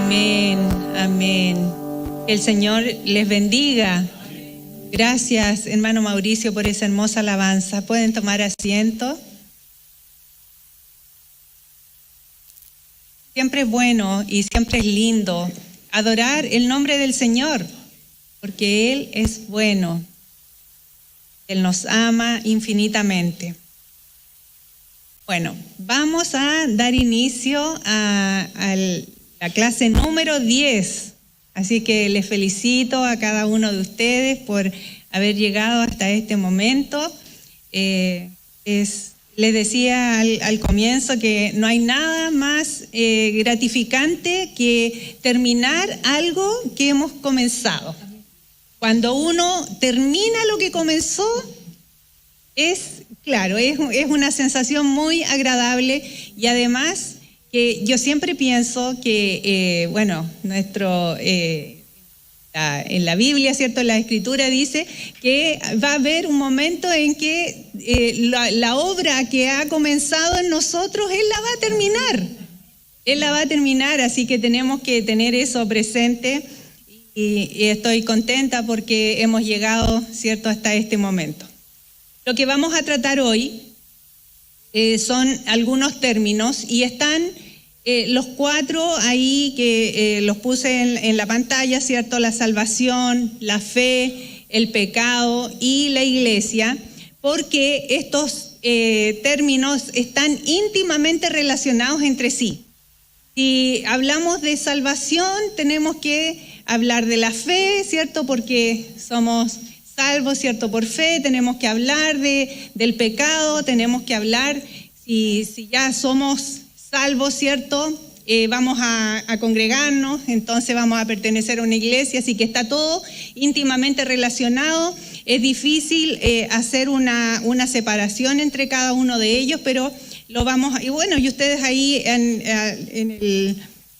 Amén, amén. Que el Señor les bendiga. Gracias, hermano Mauricio, por esa hermosa alabanza. Pueden tomar asiento. Siempre es bueno y siempre es lindo adorar el nombre del Señor, porque Él es bueno. Él nos ama infinitamente. Bueno, vamos a dar inicio a la clase número 10. Así que les felicito a cada uno de ustedes por haber llegado hasta este momento. Les decía al comienzo que no hay nada más gratificante que terminar algo que hemos comenzado. Cuando uno termina lo que comenzó, es una sensación muy agradable y además que yo siempre pienso que, en la Biblia, ¿cierto? La Escritura dice que va a haber un momento en que la obra que ha comenzado en nosotros, Él la va a terminar. Él la va a terminar, así que tenemos que tener eso presente y estoy contenta porque hemos llegado, ¿cierto?, hasta este momento. Lo que vamos a tratar hoy son algunos términos y están los 4 ahí que los puse en la pantalla, ¿cierto? La salvación, la fe, el pecado y la iglesia, porque estos términos están íntimamente relacionados entre sí. Si hablamos de salvación, tenemos que hablar de la fe, ¿cierto? Porque somos salvos, ¿cierto? Por fe. Tenemos que hablar del pecado, tenemos que hablar, si ya somos salvos, ¿cierto? Vamos a congregarnos, entonces vamos a pertenecer a una iglesia, así que está todo íntimamente relacionado. Es difícil hacer una separación entre cada uno de ellos, pero lo vamos a... Y bueno, y ustedes ahí en el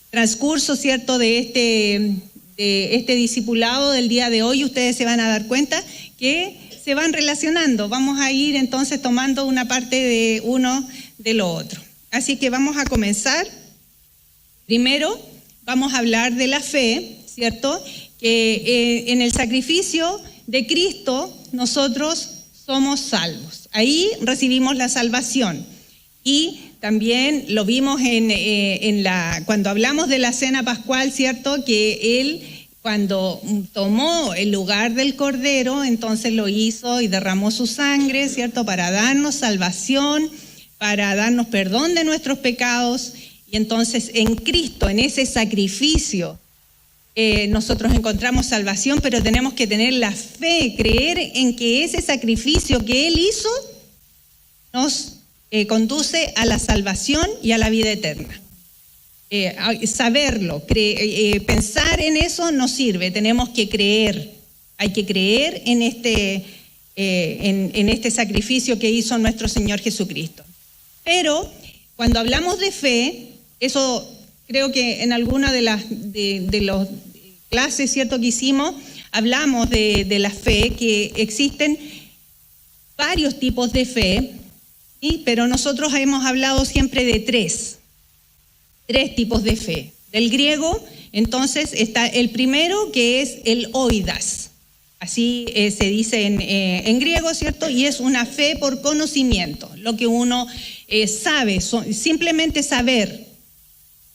transcurso, ¿cierto?, de este discipulado del día de hoy, ustedes se van a dar cuenta que se van relacionando. Vamos a ir entonces tomando una parte de uno de lo otro. Así que vamos a comenzar. Primero vamos a hablar de la fe, ¿cierto? Que en el sacrificio de Cristo nosotros somos salvos. Ahí recibimos la salvación. Y también lo vimos cuando hablamos de la cena pascual, ¿cierto? Que Él, cuando tomó el lugar del Cordero, entonces lo hizo y derramó su sangre, ¿cierto? Para darnos salvación, para darnos perdón de nuestros pecados. Y entonces en Cristo, en ese sacrificio, nosotros encontramos salvación, pero tenemos que tener la fe, creer en que ese sacrificio que Él hizo nos conduce a la salvación y a la vida eterna. Saberlo, pensar en eso no sirve, tenemos que creer. Hay que creer en este sacrificio que hizo nuestro Señor Jesucristo. Pero cuando hablamos de fe, eso creo que en alguna de las clases, ¿cierto?, que hicimos, hablamos de la fe, que existen varios tipos de fe, ¿sí? Pero nosotros hemos hablado siempre de tres tipos de fe. Del griego, entonces, está el primero, que es el oidas. Así se dice en griego, ¿cierto? Y es una fe por conocimiento, lo que uno sabe, simplemente saber,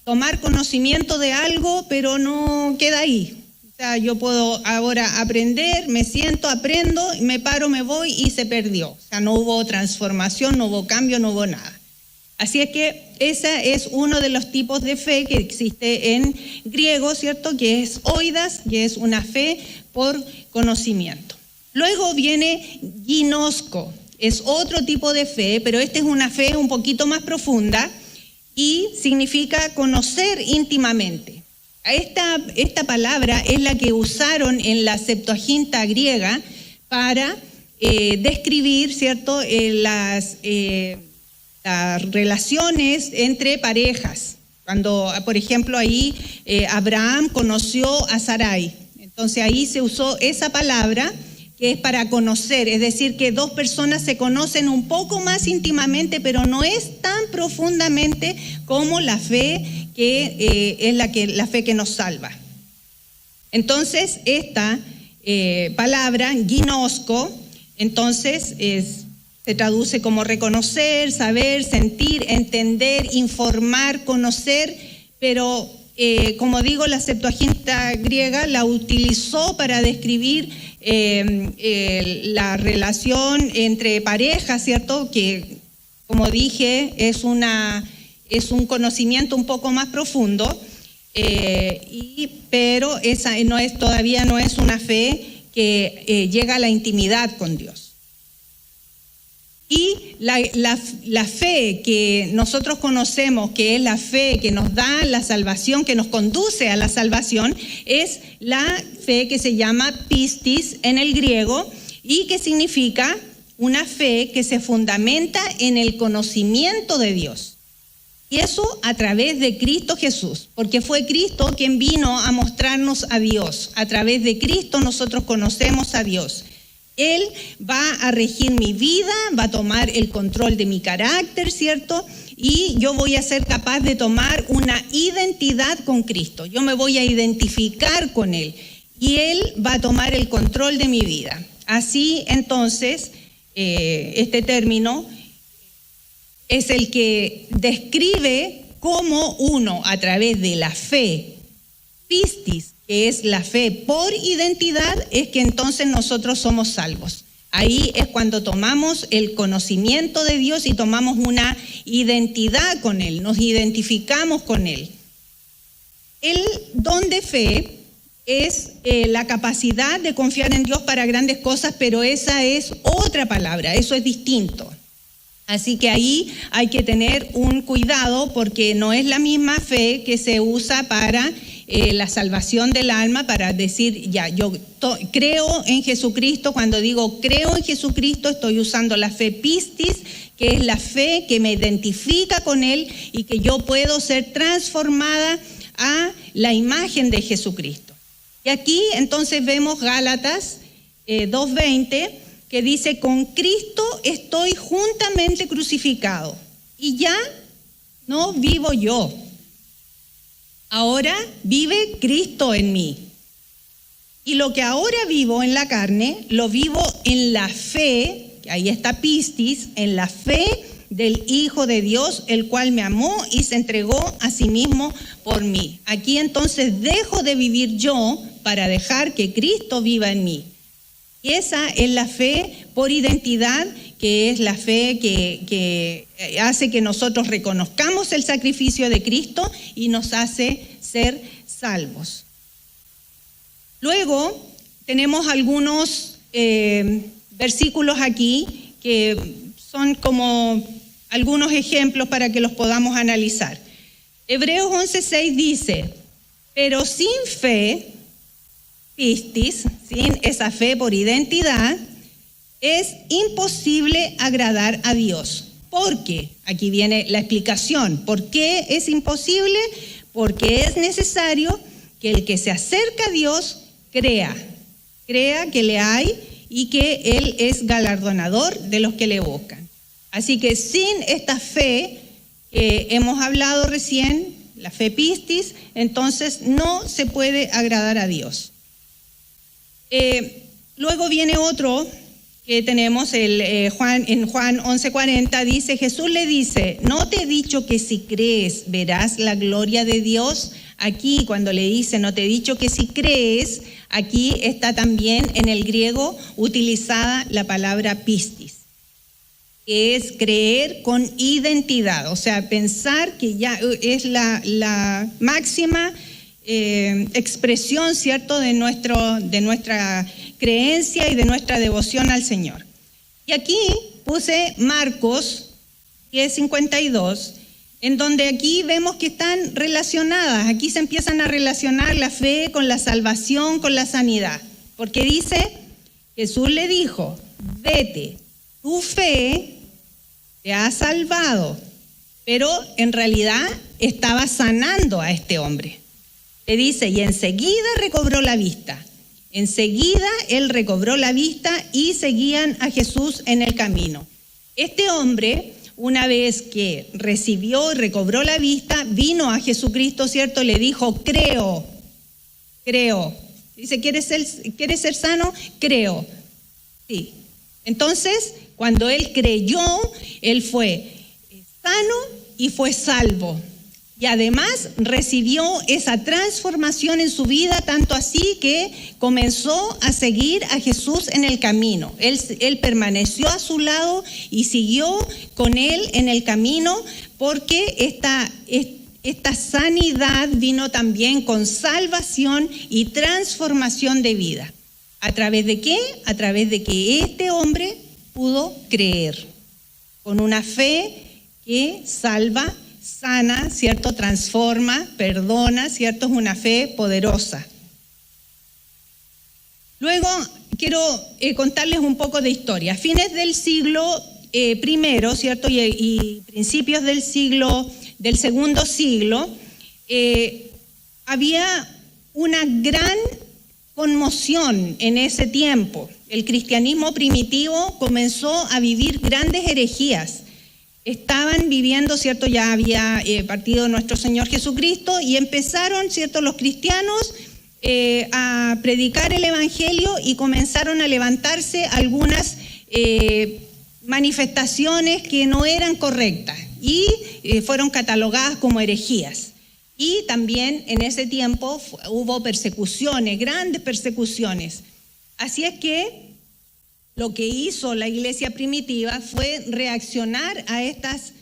tomar conocimiento de algo, pero no queda ahí. O sea, yo puedo ahora aprender, me siento, aprendo, me paro, me voy y se perdió. O sea, no hubo transformación, no hubo cambio, no hubo nada. Así es que ese es uno de los tipos de fe que existe en griego, ¿cierto? Que es oidas, que es una fe por conocimiento. Luego viene ginosko, es otro tipo de fe, pero esta es una fe un poquito más profunda y significa conocer íntimamente. Esta palabra es la que usaron en la Septuaginta griega para describir, ¿cierto?, las relaciones entre parejas. Cuando, por ejemplo, ahí Abraham conoció a Sarai. Entonces ahí se usó esa palabra que es para conocer, es decir, que dos personas se conocen un poco más íntimamente, pero no es tan profundamente como la fe que es la fe que nos salva. Entonces, esta palabra, ginosko, entonces se traduce como reconocer, saber, sentir, entender, informar, conocer, pero como digo, la Septuaginta griega la utilizó para describir la relación entre parejas, ¿cierto? Que, como dije, es un conocimiento un poco más profundo, pero esa todavía no es una fe que llega a la intimidad con Dios. Y la fe que nosotros conocemos, que es la fe que nos da la salvación, que nos conduce a la salvación, es la fe que se llama pistis en el griego y que significa una fe que se fundamenta en el conocimiento de Dios. Y eso a través de Cristo Jesús, porque fue Cristo quien vino a mostrarnos a Dios. A través de Cristo nosotros conocemos a Dios. Él va a regir mi vida, va a tomar el control de mi carácter, ¿cierto? Y yo voy a ser capaz de tomar una identidad con Cristo. Yo me voy a identificar con Él y Él va a tomar el control de mi vida. Así, entonces, este término es el que describe cómo uno, a través de la fe, pistis, que es la fe por identidad, es que entonces nosotros somos salvos. Ahí es cuando tomamos el conocimiento de Dios y tomamos una identidad con Él, nos identificamos con Él. El don de fe es la capacidad de confiar en Dios para grandes cosas, pero esa es otra palabra, eso es distinto. Así que ahí hay que tener un cuidado porque no es la misma fe que se usa para la salvación del alma, para decir, ya, yo creo en Jesucristo. Cuando digo creo en Jesucristo, estoy usando la fe pistis, que es la fe que me identifica con Él y que yo puedo ser transformada a la imagen de Jesucristo. Y aquí entonces vemos Gálatas 2:20, que dice, con Cristo estoy juntamente crucificado y ya no vivo yo. Ahora vive Cristo en mí. Y lo que ahora vivo en la carne, lo vivo en la fe, ahí está pistis, en la fe del Hijo de Dios, el cual me amó y se entregó a sí mismo por mí. Aquí entonces dejo de vivir yo para dejar que Cristo viva en mí. Y esa es la fe por identidad, que es la fe que hace que nosotros reconozcamos el sacrificio de Cristo y nos hace ser salvos. Luego tenemos algunos versículos aquí que son como algunos ejemplos para que los podamos analizar. Hebreos 11:6 dice, pero sin fe, pistis, sin esa fe por identidad, es imposible agradar a Dios. ¿Por qué? Aquí viene la explicación. ¿Por qué es imposible? Porque es necesario que el que se acerca a Dios crea que le hay y que Él es galardonador de los que le buscan. Así que sin esta fe que hemos hablado recién, la fe pistis, entonces no se puede agradar a Dios. Luego viene otro que tenemos, en Juan 11:40, dice, Jesús le dice, ¿no te he dicho que si crees verás la gloria de Dios? Aquí cuando le dice, no te he dicho que si crees, aquí está también en el griego utilizada la palabra pistis, que es creer con identidad, o sea, pensar que ya es la máxima expresión, ¿cierto?, de nuestra creencia y de nuestra devoción al Señor. Y aquí puse Marcos 10:52, en donde aquí vemos que están relacionadas, aquí se empiezan a relacionar la fe con la salvación, con la sanidad, porque dice, Jesús le dijo, vete, tu fe te ha salvado, pero en realidad estaba sanando a este hombre. Le dice, y enseguida recobró la vista. Enseguida él recobró la vista y seguían a Jesús en el camino. Este hombre una vez que recibió y recobró la vista, vino a Jesucristo, ¿cierto? Le dijo, creo. Dice, ¿quieres ser sano? Creo. Sí. Entonces, cuando él creyó, él fue sano y fue salvo. Y además recibió esa transformación en su vida, tanto así que comenzó a seguir a Jesús en el camino. Él permaneció a su lado y siguió con él en el camino, porque esta sanidad vino también con salvación y transformación de vida. ¿A través de qué? A través de que este hombre pudo creer, con una fe que salva, sana, ¿cierto? Transforma, perdona, ¿cierto? Es una fe poderosa. Luego quiero contarles un poco de historia. A fines del siglo I, ¿cierto? Y principios del segundo siglo, había una gran conmoción en ese tiempo. El cristianismo primitivo comenzó a vivir grandes herejías. Estaban viviendo, ¿cierto? Ya había partido nuestro Señor Jesucristo y empezaron, ¿cierto?, los cristianos a predicar el Evangelio, y comenzaron a levantarse algunas manifestaciones que no eran correctas y fueron catalogadas como herejías. Y también en ese tiempo hubo persecuciones, grandes persecuciones. Así es que lo que hizo la iglesia primitiva fue reaccionar a estas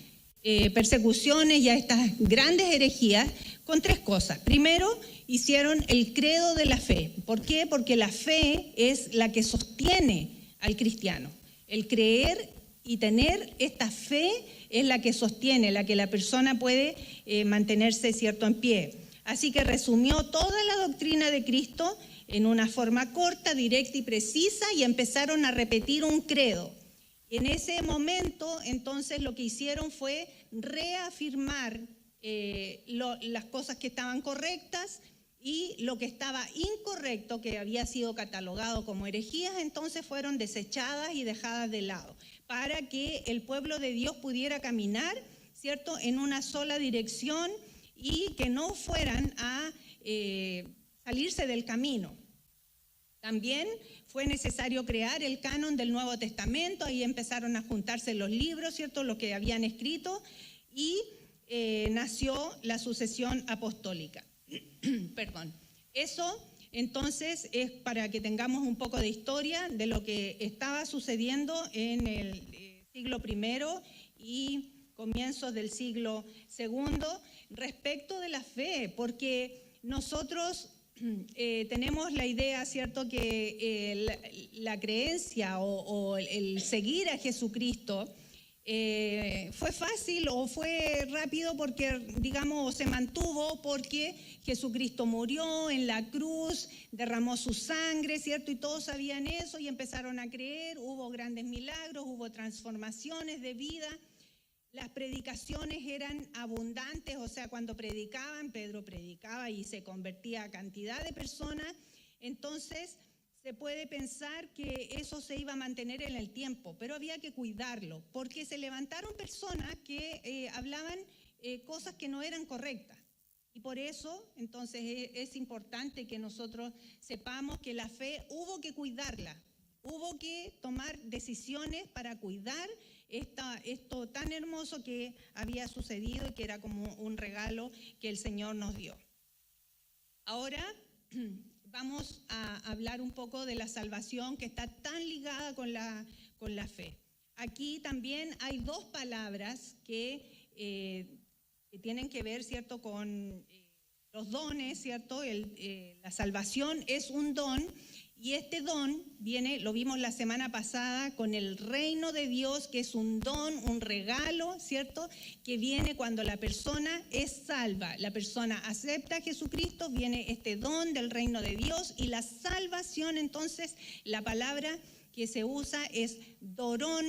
persecuciones y a estas grandes herejías con tres cosas. Primero, hicieron el credo de la fe. ¿Por qué? Porque la fe es la que sostiene al cristiano. El creer y tener esta fe es la que sostiene, la que la persona puede mantenerse, ¿cierto?, en pie. Así que resumió toda la doctrina de Cristo en una forma corta, directa y precisa, y empezaron a repetir un credo. En ese momento, entonces, lo que hicieron fue reafirmar las cosas que estaban correctas, y lo que estaba incorrecto, que había sido catalogado como herejías, entonces fueron desechadas y dejadas de lado, para que el pueblo de Dios pudiera caminar, ¿cierto?, en una sola dirección, y que no fueran a salirse del camino. También fue necesario crear el canon del Nuevo Testamento. Ahí empezaron a juntarse los libros, ¿cierto?, lo que habían escrito, y nació la sucesión apostólica. Perdón. Eso entonces es para que tengamos un poco de historia de lo que estaba sucediendo en el siglo I y comienzos del siglo II respecto de la fe, porque nosotros tenemos la idea, ¿cierto?, que la creencia o el seguir a Jesucristo fue fácil o fue rápido porque, digamos, se mantuvo porque Jesucristo murió en la cruz, derramó su sangre, ¿cierto? Y todos sabían eso y empezaron a creer, hubo grandes milagros, hubo transformaciones de vida. Las predicaciones eran abundantes, o sea, cuando predicaban, Pedro predicaba y se convertía a cantidad de personas. Entonces, se puede pensar que eso se iba a mantener en el tiempo, pero había que cuidarlo, porque se levantaron personas que hablaban cosas que no eran correctas. Y por eso, entonces, es importante que nosotros sepamos que la fe hubo que cuidarla, hubo que tomar decisiones para cuidar esto tan hermoso que había sucedido y que era como un regalo que el Señor nos dio. Ahora vamos a hablar un poco de la salvación, que está tan ligada con la fe. Aquí también hay dos palabras que tienen que ver, ¿cierto?, con los dones, ¿cierto? La salvación es un don. Y este don viene, lo vimos la semana pasada, con el reino de Dios, que es un don, un regalo, ¿cierto?, que viene cuando la persona es salva. La persona acepta a Jesucristo, viene este don del reino de Dios, y la salvación, entonces, la palabra que se usa es dorón,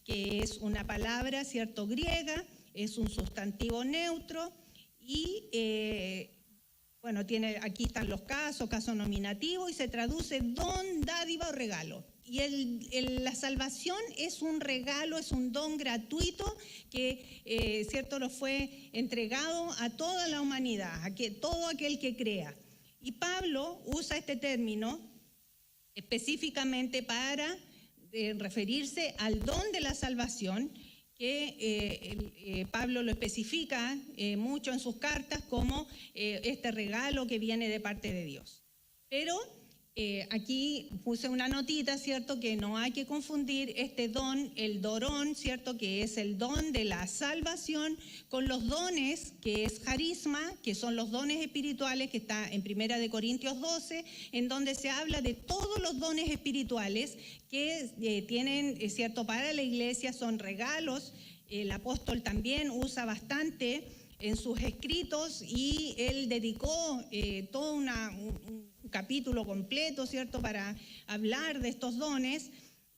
que es una palabra, ¿cierto?, griega, es un sustantivo neutro, y bueno, aquí están los casos nominativos, y se traduce don, dádiva o regalo. Y la salvación es un regalo, es un don gratuito que, cierto, lo fue entregado a toda la humanidad, todo aquel que crea. Y Pablo usa este término específicamente para referirse al don de la salvación, que Pablo lo especifica mucho en sus cartas como este regalo que viene de parte de Dios. Pero aquí puse una notita, ¿cierto?, que no hay que confundir este don, el dorón, ¿cierto?, que es el don de la salvación, con los dones, que es carisma, que son los dones espirituales, que está en 1 Corintios 12, en donde se habla de todos los dones espirituales que tienen, ¿cierto?, para la iglesia, son regalos. El apóstol también usa bastante en sus escritos, y él dedicó todo un capítulo completo, ¿cierto?, para hablar de estos dones,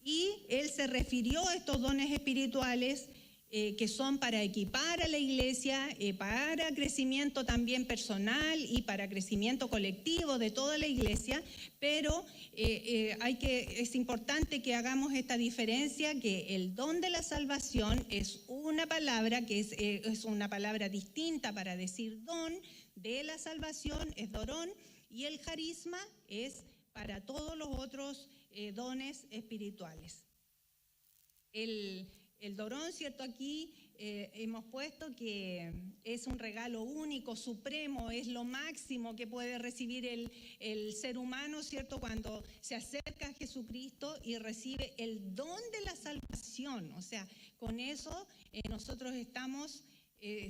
y él se refirió a estos dones espirituales que son para equipar a la iglesia, para crecimiento también personal y para crecimiento colectivo de toda la iglesia, pero es importante que hagamos esta diferencia, que el don de la salvación es una palabra que es una palabra distinta para decir don de la salvación, es dorón, y el carisma es para todos los otros dones espirituales. El dorón, ¿cierto? Aquí hemos puesto que es un regalo único, supremo, es lo máximo que puede recibir el ser humano, ¿cierto?, cuando se acerca a Jesucristo y recibe el don de la salvación. O sea, con eso nosotros estamos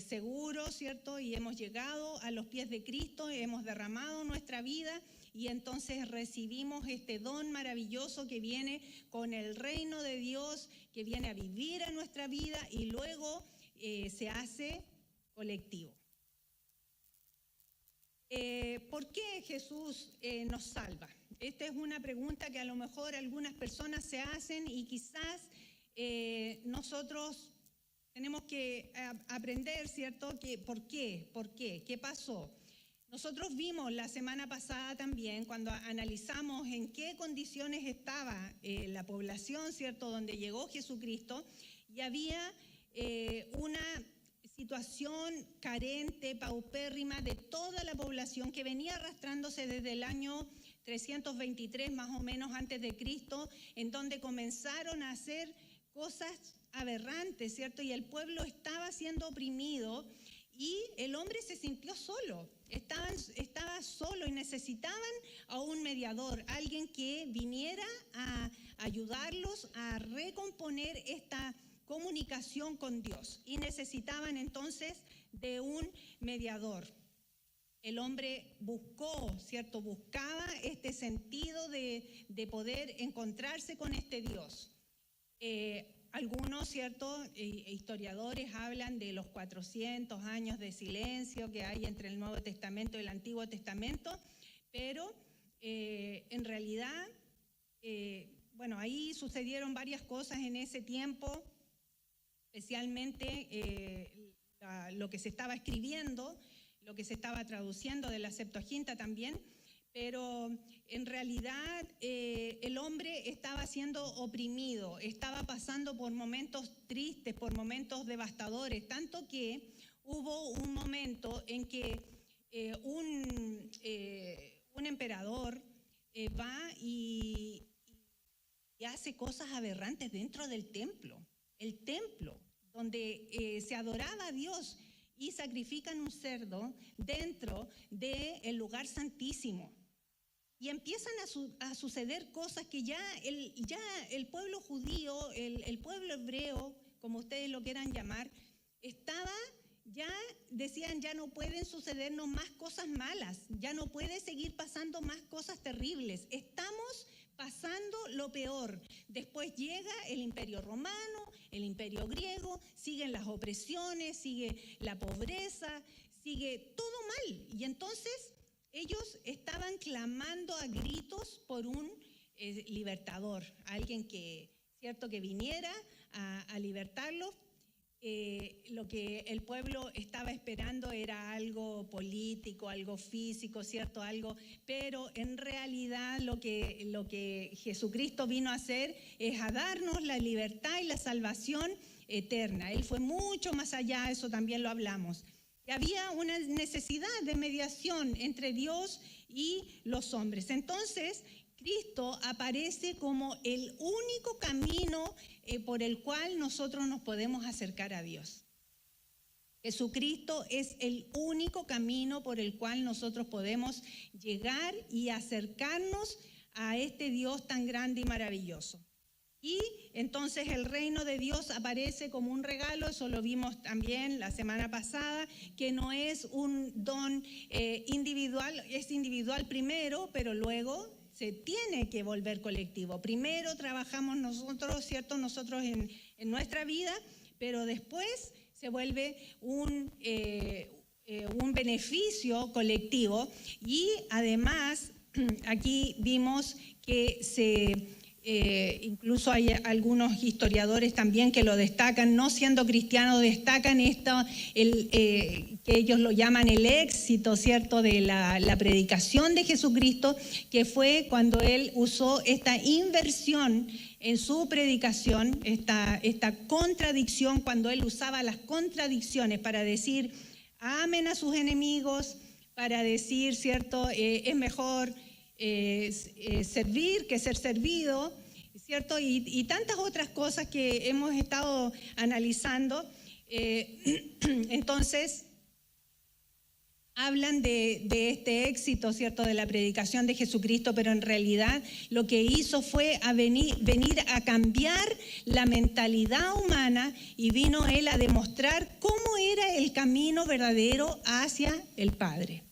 seguros, ¿cierto?, y hemos llegado a los pies de Cristo, hemos derramado nuestra vida, y entonces recibimos este don maravilloso que viene con el reino de Dios, que viene a vivir en nuestra vida y luego se hace colectivo. ¿Por qué Jesús nos salva? Esta es una pregunta que a lo mejor algunas personas se hacen, y quizás nosotros tenemos que aprender, ¿cierto?, ¿por qué? ¿Qué pasó? Nosotros vimos la semana pasada también, cuando analizamos en qué condiciones estaba la población, ¿cierto?, donde llegó Jesucristo, y había una situación carente, paupérrima de toda la población, que venía arrastrándose desde el año 323 más o menos antes de Cristo, en donde comenzaron a hacer cosas aberrantes, ¿cierto? Y el pueblo estaba siendo oprimido, y el hombre se sintió solo, estaba solo, y necesitaban a un mediador, alguien que viniera a ayudarlos a recomponer esta comunicación con Dios, y necesitaban entonces de un mediador. El hombre buscó, ¿cierto?, buscaba este sentido de poder encontrarse con este Dios. Algunos, ¿cierto?, historiadores hablan de los 400 años de silencio que hay entre el Nuevo Testamento y el Antiguo Testamento, pero en realidad, bueno, ahí sucedieron varias cosas en ese tiempo, especialmente lo que se estaba escribiendo, lo que se estaba traduciendo de la Septuaginta también. Pero en realidad el hombre estaba siendo oprimido, estaba pasando por momentos tristes, por momentos devastadores, tanto que hubo un momento en que un emperador va y hace cosas aberrantes dentro del templo, el templo donde se adoraba a Dios, y sacrifican un cerdo dentro del lugar santísimo. Y empiezan a suceder cosas que ya el pueblo judío, el pueblo hebreo, como ustedes lo quieran llamar, decían, ya no pueden sucedernos más cosas malas, ya no puede seguir pasando más cosas terribles, estamos pasando lo peor. Después llega el Imperio Romano, el Imperio Griego, siguen las opresiones, sigue la pobreza, sigue todo mal. Y entonces ellos estaban clamando a gritos por un libertador, alguien que, ¿cierto?, que viniera a libertarlos. lo que el pueblo estaba esperando era algo político, algo físico, ¿cierto? Pero en realidad lo que Jesucristo vino a hacer es a darnos la libertad y la salvación eterna. Él fue mucho más allá, eso también lo hablamos. Y había una necesidad de mediación entre Dios y los hombres. Entonces, Cristo aparece como el único camino por el cual nosotros nos podemos acercar a Dios. Jesucristo es el único camino por el cual nosotros podemos llegar y acercarnos a este Dios tan grande y maravilloso. Y entonces el reino de Dios aparece como un regalo, eso lo vimos también la semana pasada, que no es un don individual, es individual primero, pero luego se tiene que volver colectivo. Primero trabajamos nosotros, ¿cierto? Nosotros en nuestra vida, pero después se vuelve un beneficio colectivo. Y además, aquí vimos que incluso hay algunos historiadores también que lo destacan, no siendo cristianos, destacan esto, que ellos lo llaman el éxito, ¿cierto?, de la predicación de Jesucristo, que fue cuando él usó esta inversión en su predicación, esta contradicción, cuando él usaba las contradicciones para decir, amen a sus enemigos, para decir, ¿cierto?, es mejor servir que ser servido, ¿cierto? Y tantas otras cosas que hemos estado analizando. Entonces, hablan de este éxito, ¿cierto?, de la predicación de Jesucristo, pero en realidad lo que hizo fue venir a cambiar la mentalidad humana, y vino él a demostrar cómo era el camino verdadero hacia el Padre.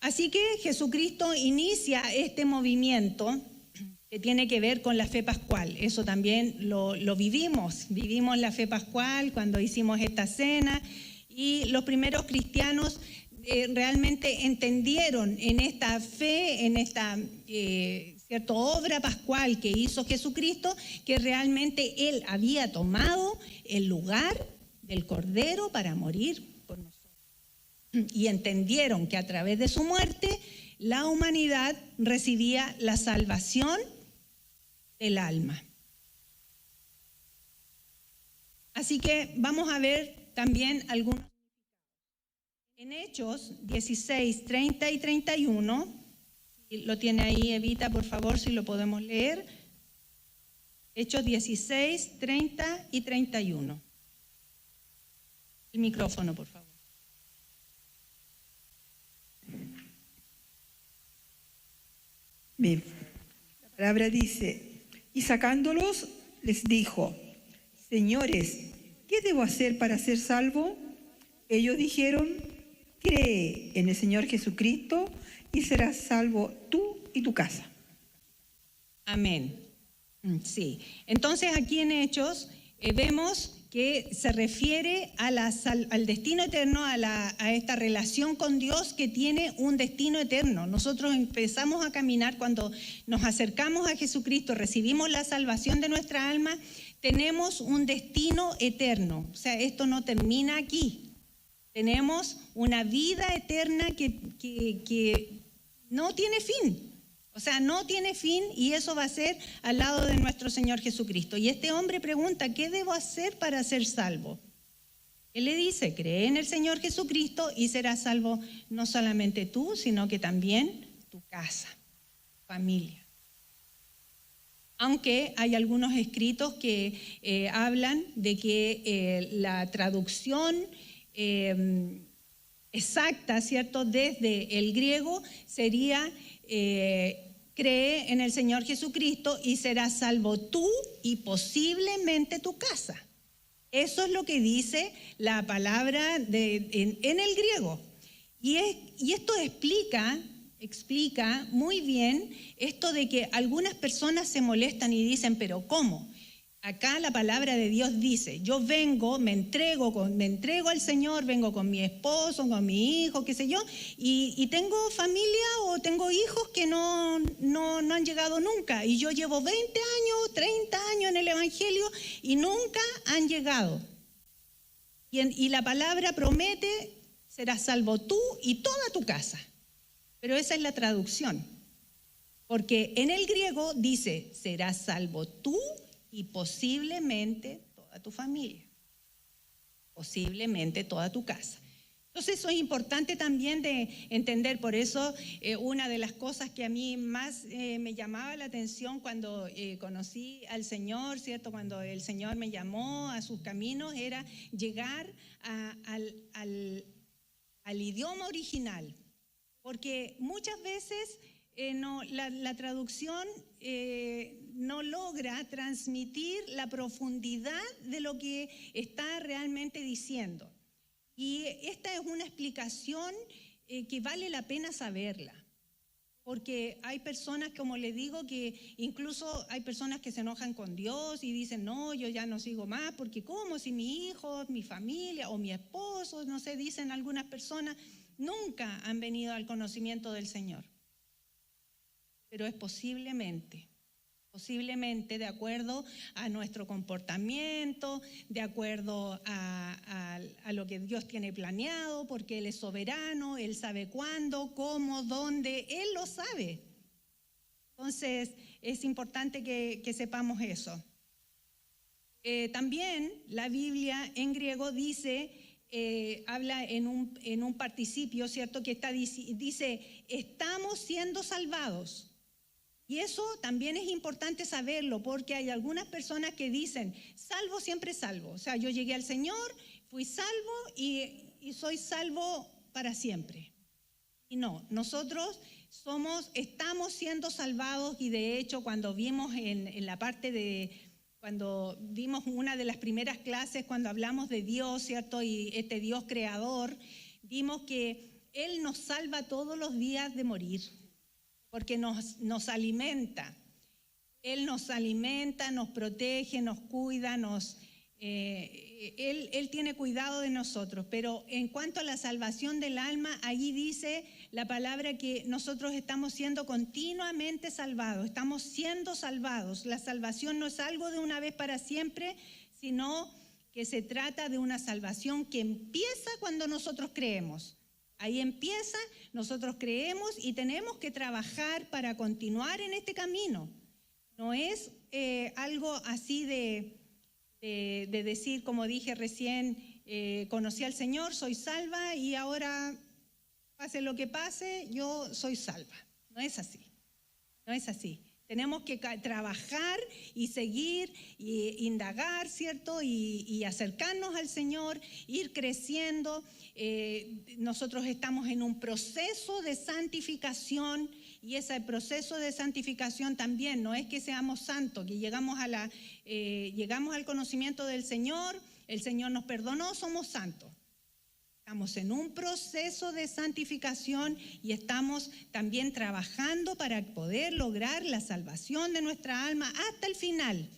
Así que Jesucristo inicia este movimiento que tiene que ver con la fe pascual. Eso también lo vivimos la fe pascual cuando hicimos esta cena, y los primeros cristianos realmente entendieron en esta fe, en esta obra pascual que hizo Jesucristo, que realmente Él había tomado el lugar del Cordero para morir por nosotros. Y entendieron que a través de su muerte la humanidad recibía la salvación del alma. Así que vamos a ver también algunos significados. En Hechos 16, 30 y 31, lo tiene ahí Evita, por favor, si lo podemos leer. Hechos 16, 30 y 31. El micrófono, por favor. Bien, la palabra dice, y sacándolos les dijo, señores, ¿qué debo hacer para ser salvo? Ellos dijeron, cree en el Señor Jesucristo y serás salvo tú y tu casa. Amén. Sí. Entonces aquí en Hechos vemos que se refiere al destino eterno, a esta relación con Dios que tiene un destino eterno. Nosotros empezamos a caminar cuando nos acercamos a Jesucristo, recibimos la salvación de nuestra alma, tenemos un destino eterno. O sea, esto no termina aquí. Tenemos una vida eterna que no tiene fin. O sea, no tiene fin, y eso va a ser al lado de nuestro Señor Jesucristo. Y este hombre pregunta, ¿qué debo hacer para ser salvo? Él le dice, cree en el Señor Jesucristo y serás salvo no solamente tú, sino que también tu casa, tu familia. Aunque hay algunos escritos que hablan de que la traducción exacta, ¿cierto?, desde el griego sería cree en el Señor Jesucristo y serás salvo tú y posiblemente tu casa. Eso es lo que dice la palabra en el griego. Y esto explica muy bien esto de que algunas personas se molestan y dicen, pero ¿cómo? Acá la palabra de Dios dice, yo vengo, me entrego al Señor, vengo con mi esposo, con mi hijo, qué sé yo, y tengo familia o tengo hijos que no han llegado nunca. Y yo llevo 20 años, 30 años en el Evangelio y nunca han llegado. Y la palabra promete, serás salvo tú y toda tu casa. Pero esa es la traducción. Porque en el griego dice, serás salvo tú y posiblemente toda tu familia, posiblemente toda tu casa. Entonces eso es importante también de entender. Por eso una de las cosas que a mí más me llamaba la atención cuando conocí al Señor, ¿cierto? Cuando el Señor me llamó a sus caminos, era llegar al idioma original. Porque muchas veces la traducción no logra transmitir la profundidad de lo que está realmente diciendo. Y esta es una explicación que vale la pena saberla. Porque hay personas, como les digo, que incluso hay personas que se enojan con Dios y dicen, no, yo ya no sigo más, porque ¿cómo? Si mi hijo, mi familia o mi esposo, no sé, dicen algunas personas, nunca han venido al conocimiento del Señor. Pero es posiblemente de acuerdo a nuestro comportamiento, de acuerdo a lo que Dios tiene planeado, porque Él es soberano, Él sabe cuándo, cómo, dónde, Él lo sabe. Entonces, es importante que sepamos eso. También la Biblia en griego dice, habla en un participio, ¿cierto? Que dice, estamos siendo salvados. Y eso también es importante saberlo, porque hay algunas personas que dicen, salvo siempre salvo. O sea, yo llegué al Señor, fui salvo y soy salvo para siempre. Y no, nosotros estamos siendo salvados, y de hecho cuando vimos en la parte cuando vimos una de las primeras clases, cuando hablamos de Dios, ¿cierto? Y este Dios creador, vimos que Él nos salva todos los días de morir. Porque nos alimenta. Él nos alimenta, nos protege, nos cuida, Él tiene cuidado de nosotros. Pero en cuanto a la salvación del alma, allí dice la palabra que nosotros estamos siendo continuamente salvados, estamos siendo salvados. La salvación no es algo de una vez para siempre, sino que se trata de una salvación que empieza cuando nosotros creemos. Ahí empieza, nosotros creemos y tenemos que trabajar para continuar en este camino. No es algo así de decir, como dije recién, conocí al Señor, soy salva y ahora pase lo que pase, yo soy salva. No es así, no es así. Tenemos que trabajar y seguir y indagar, ¿cierto? Y acercarnos al Señor, ir creciendo. Nosotros estamos en un proceso de santificación, y ese proceso de santificación también no es que seamos santos, que llegamos al conocimiento del Señor, el Señor nos perdonó, somos santos. Estamos en un proceso de santificación y estamos también trabajando para poder lograr la salvación de nuestra alma hasta el final.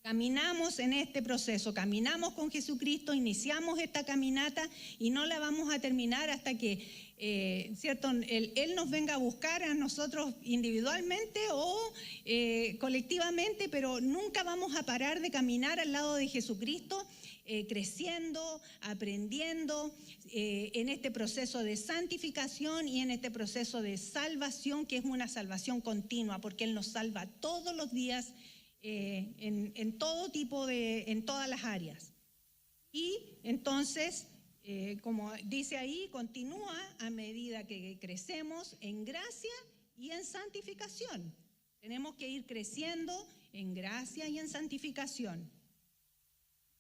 Caminamos en este proceso, caminamos con Jesucristo, iniciamos esta caminata y no la vamos a terminar hasta que, ¿cierto? Él nos venga a buscar a nosotros individualmente o colectivamente, pero nunca vamos a parar de caminar al lado de Jesucristo, creciendo, aprendiendo en este proceso de santificación y en este proceso de salvación, que es una salvación continua, porque Él nos salva todos los días en todo tipo en todas las áreas. Y entonces, como dice ahí, continúa a medida que crecemos en gracia y en santificación. Tenemos que ir creciendo en gracia y en santificación.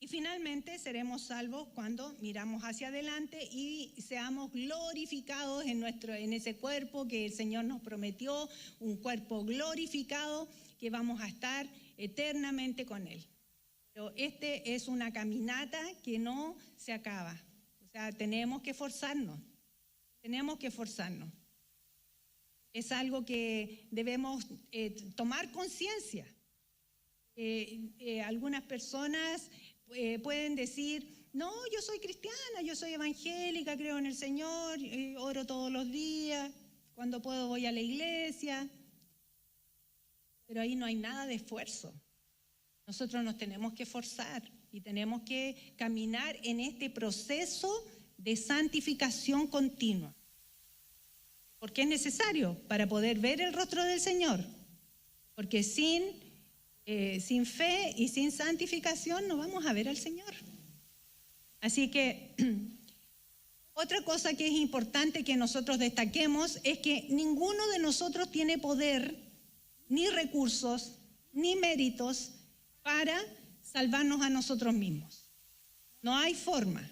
Y finalmente seremos salvos cuando miramos hacia adelante y seamos glorificados en ese cuerpo que el Señor nos prometió, un cuerpo glorificado que vamos a estar eternamente con Él. Pero este es una caminata que no se acaba. O sea, tenemos que esforzarnos. Es algo que debemos tomar conciencia. algunas personas pueden decir, no, yo soy cristiana, yo soy evangélica, creo en el Señor, oro todos los días, cuando puedo voy a la iglesia, pero ahí no hay nada de esfuerzo. Nosotros nos tenemos que esforzar y tenemos que caminar en este proceso de santificación continua, porque es necesario para poder ver el rostro del Señor, porque sin fe y sin santificación no vamos a ver al Señor. Así que otra cosa que es importante que nosotros destaquemos es que ninguno de nosotros tiene poder, ni recursos, ni méritos para salvarnos a nosotros mismos. No hay forma.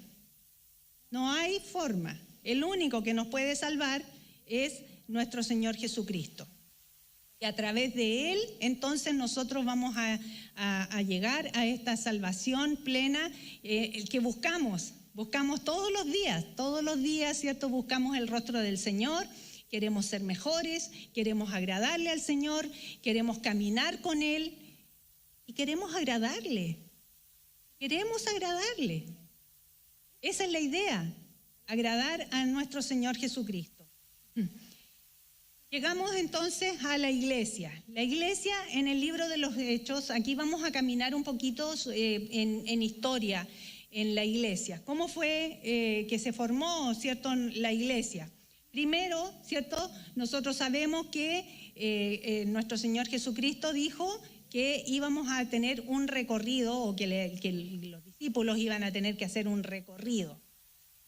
No hay forma. El único que nos puede salvar es nuestro Señor Jesucristo. Y a través de Él, entonces nosotros vamos a llegar a esta salvación plena que buscamos todos los días, ¿cierto? Buscamos el rostro del Señor, queremos ser mejores, queremos agradarle al Señor, queremos caminar con Él y queremos agradarle. Esa es la idea, agradar a nuestro Señor Jesucristo. Llegamos entonces a la iglesia. La iglesia en el libro de los Hechos, aquí vamos a caminar un poquito en historia en la iglesia. ¿Cómo fue que se formó, cierto, la iglesia? Primero, cierto, nosotros sabemos que nuestro Señor Jesucristo dijo que íbamos a tener un recorrido, o que los discípulos iban a tener que hacer un recorrido.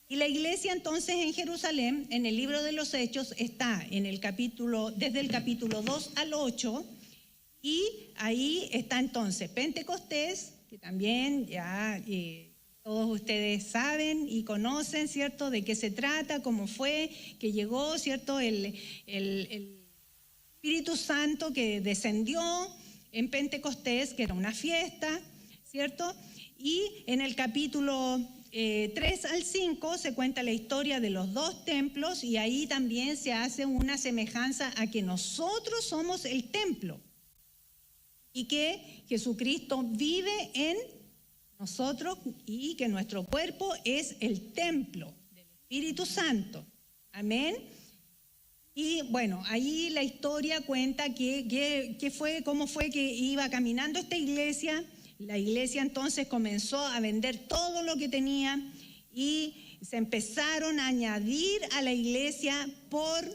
Y la iglesia entonces en Jerusalén, en el libro de los Hechos, está en desde el capítulo 2 al 8, y ahí está entonces Pentecostés, que también ya todos ustedes saben y conocen, ¿cierto?, de qué se trata, cómo fue que llegó, ¿cierto?, el Espíritu Santo que descendió en Pentecostés, que era una fiesta, ¿cierto? Y en el capítulo 3 al 5 se cuenta la historia de los dos templos, y ahí también se hace una semejanza a que nosotros somos el templo y que Jesucristo vive en nosotros y que nuestro cuerpo es el templo del Espíritu Santo. Amén. Y bueno, ahí la historia cuenta cómo fue que iba caminando esta iglesia. La iglesia entonces comenzó a vender todo lo que tenía y se empezaron a añadir a la iglesia por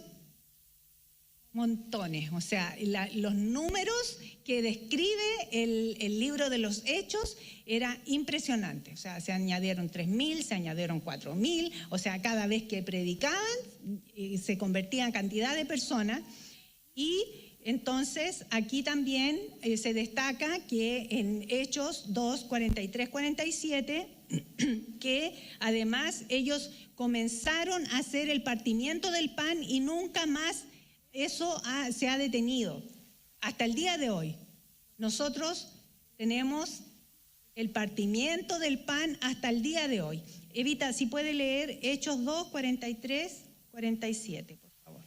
montones. O sea, los números que describe el libro de los Hechos era impresionante. O sea, se añadieron 3.000, se añadieron 4.000. O sea, cada vez que predicaban se convertían cantidad de personas. Y entonces aquí también se destaca que en Hechos 2, 43, 47, que además ellos comenzaron a hacer el partimiento del pan y nunca más eso se ha detenido. Hasta el día de hoy nosotros tenemos el partimiento del pan hasta el día de hoy. Evita, si puede leer Hechos 2, 43, 47, por favor.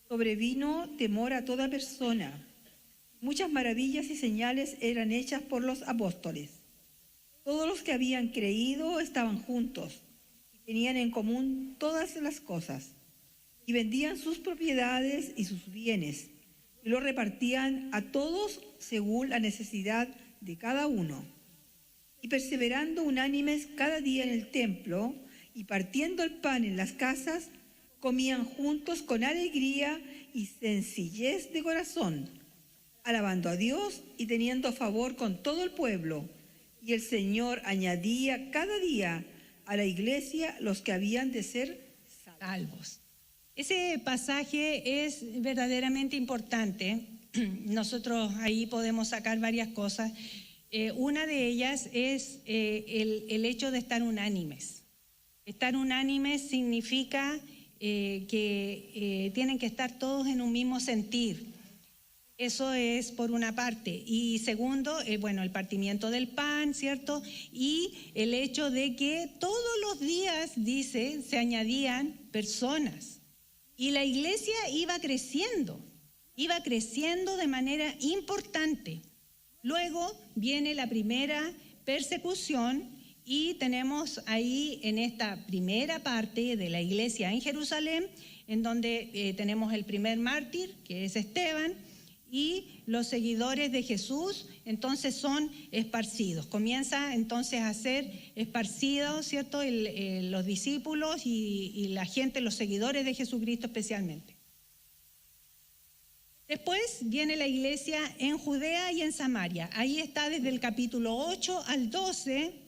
Sobrevino temor a toda persona. Muchas maravillas y señales eran hechas por los apóstoles. Todos los que habían creído estaban juntos y tenían en común todas las cosas, y vendían sus propiedades y sus bienes, y lo repartían a todos según la necesidad de cada uno. Y perseverando unánimes cada día en el templo, y partiendo el pan en las casas, comían juntos con alegría y sencillez de corazón, alabando a Dios y teniendo favor con todo el pueblo. Y el Señor añadía cada día a la iglesia los que habían de ser salvos. Ese pasaje es verdaderamente importante. Nosotros ahí podemos sacar varias cosas. Una de ellas es el hecho de estar unánimes. Estar unánimes significa que tienen que estar todos en un mismo sentir. Eso es por una parte. Y segundo, el partimiento del pan, ¿cierto? Y el hecho de que todos los días, dice, se añadían personas. Y la iglesia iba creciendo. iba creciendo de manera importante. Luego viene la primera persecución y tenemos ahí en esta primera parte de la iglesia en Jerusalén, en donde tenemos el primer mártir, que es Esteban, y los seguidores de Jesús entonces son esparcidos. Comienza entonces a ser esparcidos, ¿cierto? Los discípulos y la gente, los seguidores de Jesucristo especialmente. Después viene la iglesia en Judea y en Samaria. Ahí está desde el capítulo 8 al 12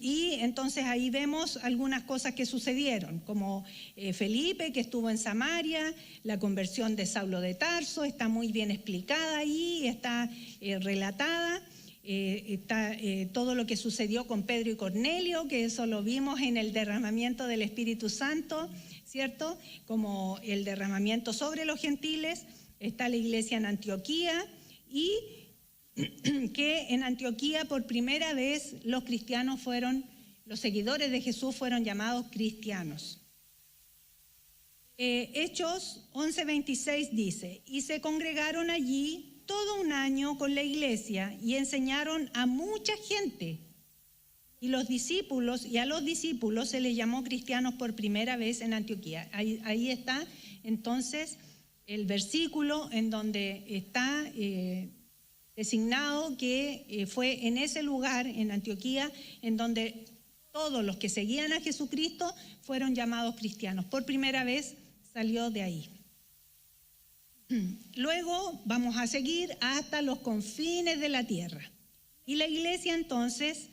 y entonces ahí vemos algunas cosas que sucedieron, como Felipe, que estuvo en Samaria, la conversión de Saulo de Tarso, está muy bien explicada ahí, está relatada. Está todo lo que sucedió con Pedro y Cornelio, que eso lo vimos en el derramamiento del Espíritu Santo, ¿cierto? Como el derramamiento sobre los gentiles. Está la iglesia en Antioquía y que en Antioquía por primera vez los seguidores de Jesús fueron llamados cristianos. Hechos 11:26 dice, y se congregaron allí todo un año con la iglesia y enseñaron a mucha gente. Y a los discípulos se les llamó cristianos por primera vez en Antioquía. Ahí está entonces el versículo en donde está designado que fue en ese lugar, en Antioquía, en donde todos los que seguían a Jesucristo fueron llamados cristianos. Por primera vez salió de ahí. Luego vamos a seguir hasta los confines de la tierra. Y la iglesia entonces,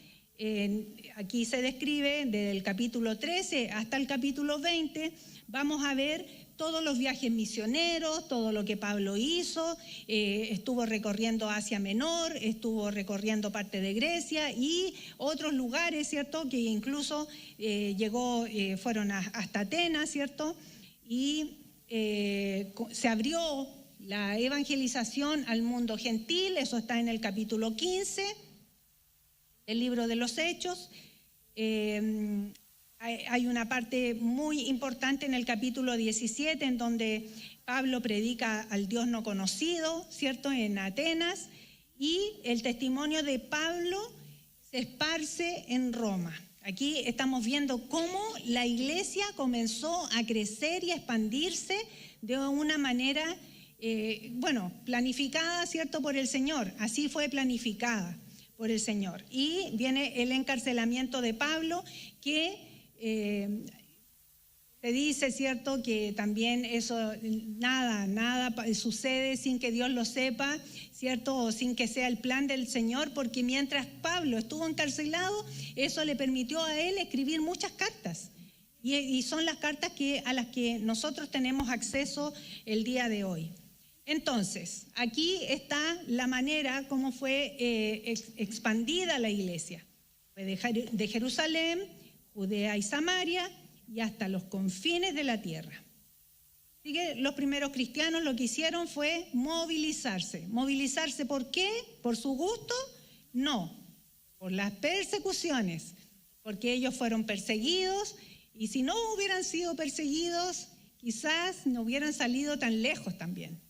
aquí se describe desde el capítulo 13 hasta el capítulo 20, vamos a ver todos los viajes misioneros, todo lo que Pablo hizo, estuvo recorriendo Asia Menor, estuvo recorriendo parte de Grecia y otros lugares, ¿cierto? Que incluso fueron hasta Atenas, ¿cierto? Y se abrió la evangelización al mundo gentil, eso está en el capítulo 15, el libro de los Hechos. Hay una parte muy importante en el capítulo 17 en donde Pablo predica al Dios no conocido, ¿cierto? En Atenas, y el testimonio de Pablo se esparce en Roma. Aquí estamos viendo cómo la iglesia comenzó a crecer y a expandirse de una manera, planificada, ¿cierto? Por el Señor. Así fue planificada por el Señor. Y viene el encarcelamiento de Pablo, que se dice, ¿cierto?, que también eso, nada sucede sin que Dios lo sepa, ¿cierto?, o sin que sea el plan del Señor, porque mientras Pablo estuvo encarcelado, eso le permitió a él escribir muchas cartas. Y son las cartas a las que nosotros tenemos acceso el día de hoy. Entonces, aquí está la manera como fue expandida la iglesia. Fue de Jerusalén, Judea y Samaria, y hasta los confines de la tierra. Así que los primeros cristianos lo que hicieron fue movilizarse. ¿Movilizarse por qué? ¿Por su gusto? No, por las persecuciones, porque ellos fueron perseguidos, y si no hubieran sido perseguidos, quizás no hubieran salido tan lejos también.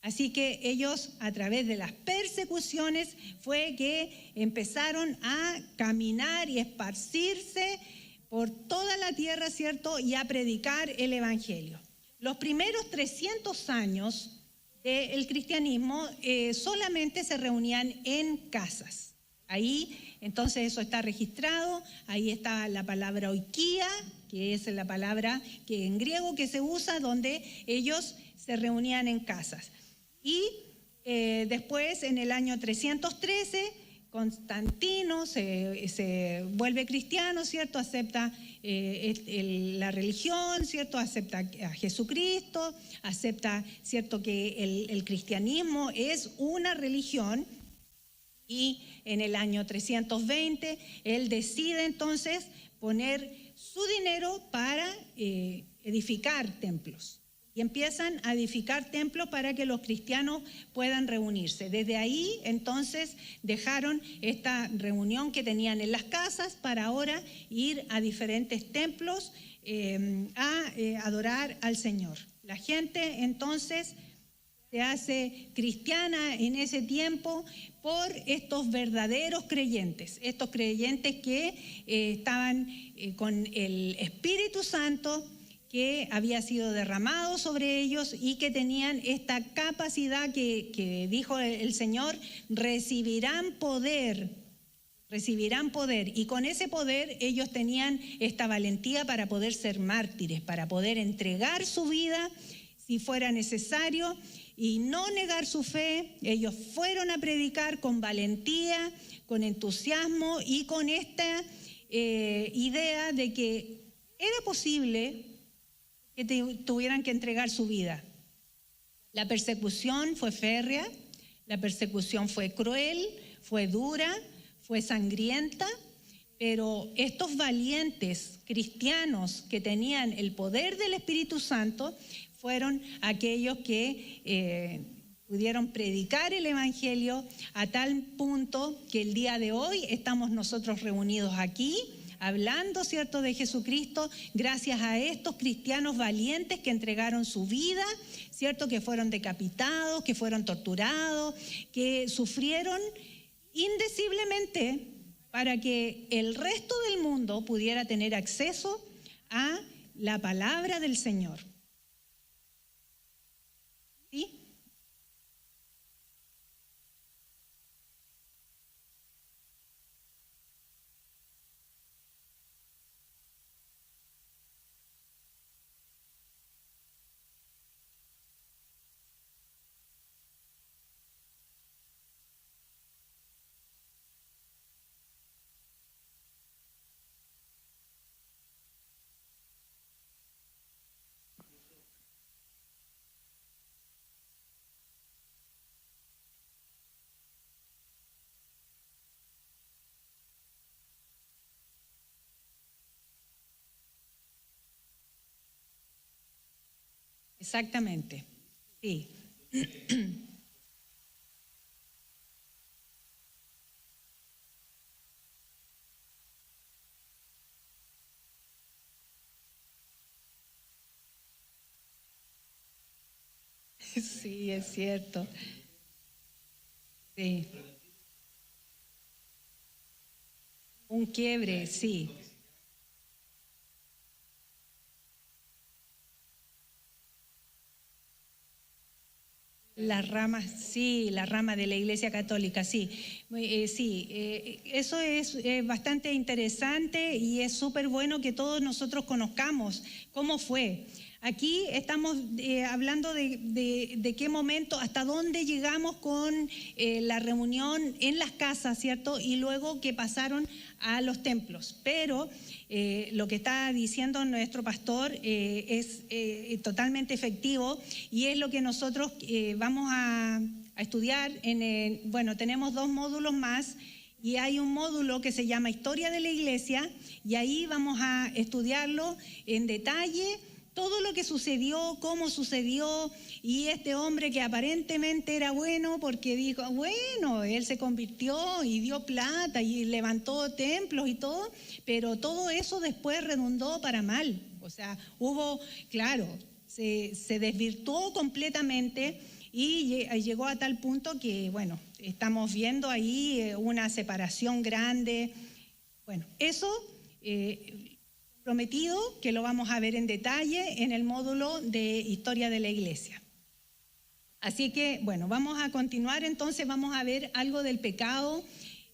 Así que ellos, a través de las persecuciones, fue que empezaron a caminar y esparcirse por toda la tierra, ¿cierto? Y a predicar el evangelio. Los primeros 300 años del cristianismo solamente se reunían en casas. Ahí, entonces, eso está registrado. Ahí está la palabra oikía, que es la palabra que en griego que se usa, donde ellos se reunían en casas. Y después, en el año 313, Constantino se vuelve cristiano, ¿cierto? Acepta la religión, ¿cierto? Acepta a Jesucristo, acepta, ¿cierto?, que el cristianismo es una religión. Y en el año 320, él decide entonces poner su dinero para edificar templos. Y empiezan a edificar templos para que los cristianos puedan reunirse. Desde ahí, entonces, dejaron esta reunión que tenían en las casas para ahora ir a diferentes templos a adorar al Señor. La gente, entonces, se hace cristiana en ese tiempo por estos verdaderos creyentes, estos creyentes que estaban con el Espíritu Santo que había sido derramado sobre ellos y que tenían esta capacidad que dijo el Señor, recibirán poder, y con ese poder ellos tenían esta valentía para poder ser mártires, para poder entregar su vida si fuera necesario y no negar su fe. Ellos fueron a predicar con valentía, con entusiasmo y con esta idea de que era posible que tuvieran que entregar su vida. La persecución fue férrea, la persecución fue cruel, fue dura, fue sangrienta, pero estos valientes cristianos que tenían el poder del Espíritu Santo fueron aquellos que pudieron predicar el Evangelio a tal punto que el día de hoy estamos nosotros reunidos aquí, hablando, ¿cierto?, de Jesucristo, gracias a estos cristianos valientes que entregaron su vida, ¿cierto?, que fueron decapitados, que fueron torturados, que sufrieron indeciblemente para que el resto del mundo pudiera tener acceso a la palabra del Señor. ¿Sí? Exactamente, sí. Sí, es cierto. Sí. Un quiebre, sí. Las ramas, sí, la rama de la Iglesia Católica, sí. Eso es bastante interesante y es súper bueno que todos nosotros conozcamos cómo fue. Aquí estamos hablando de qué momento, hasta dónde llegamos con la reunión en las casas, ¿cierto? Y luego que pasaron a los templos. Pero lo que está diciendo nuestro pastor es totalmente efectivo y es lo que nosotros vamos a estudiar. Bueno, tenemos 2 módulos más y hay un módulo que se llama Historia de la Iglesia y ahí vamos a estudiarlo en detalle, todo lo que sucedió, cómo sucedió, y este hombre que aparentemente era bueno porque dijo, bueno, él se convirtió y dio plata y levantó templos y todo, pero todo eso después redundó para mal. O sea, claro, se desvirtuó completamente y llegó a tal punto que, bueno, estamos viendo ahí una separación grande. Bueno, eso prometido que lo vamos a ver en detalle en el módulo de Historia de la Iglesia. Así que, bueno, vamos a continuar entonces, vamos a ver algo del pecado.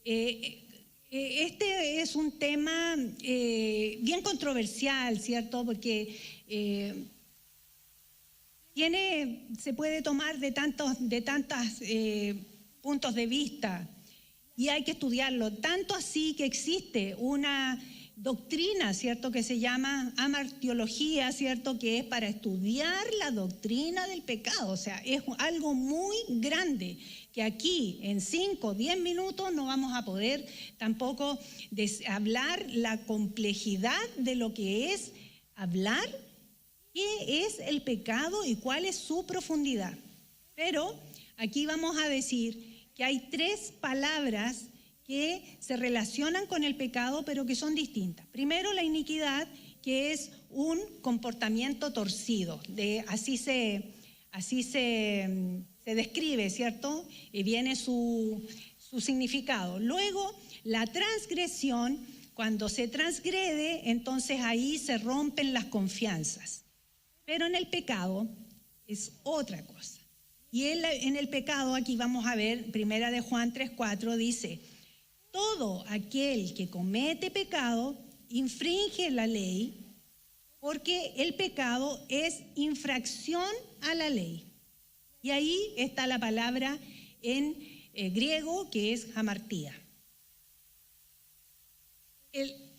Este es un tema bien controversial, ¿cierto? Porque se puede tomar de tantos puntos de vista y hay que estudiarlo, tanto así que existe una doctrina, ¿cierto?, que se llama amartiología, ¿cierto?, que es para estudiar la doctrina del pecado. O sea, es algo muy grande que aquí en 5 o 10 minutos no vamos a poder tampoco hablar la complejidad de lo que es hablar qué es el pecado y cuál es su profundidad. Pero aquí vamos a decir que hay 3 palabras que se relacionan con el pecado, pero que son distintas. Primero, la iniquidad, que es un comportamiento torcido. Así se se describe, ¿cierto? Y viene su significado. Luego, la transgresión, cuando se transgrede, entonces ahí se rompen las confianzas. Pero en el pecado es otra cosa. Y en el pecado, aquí vamos a ver, 1 de Juan 3:4 dice, todo aquel que comete pecado infringe la ley, porque el pecado es infracción a la ley. Y ahí está la palabra en griego que es hamartía.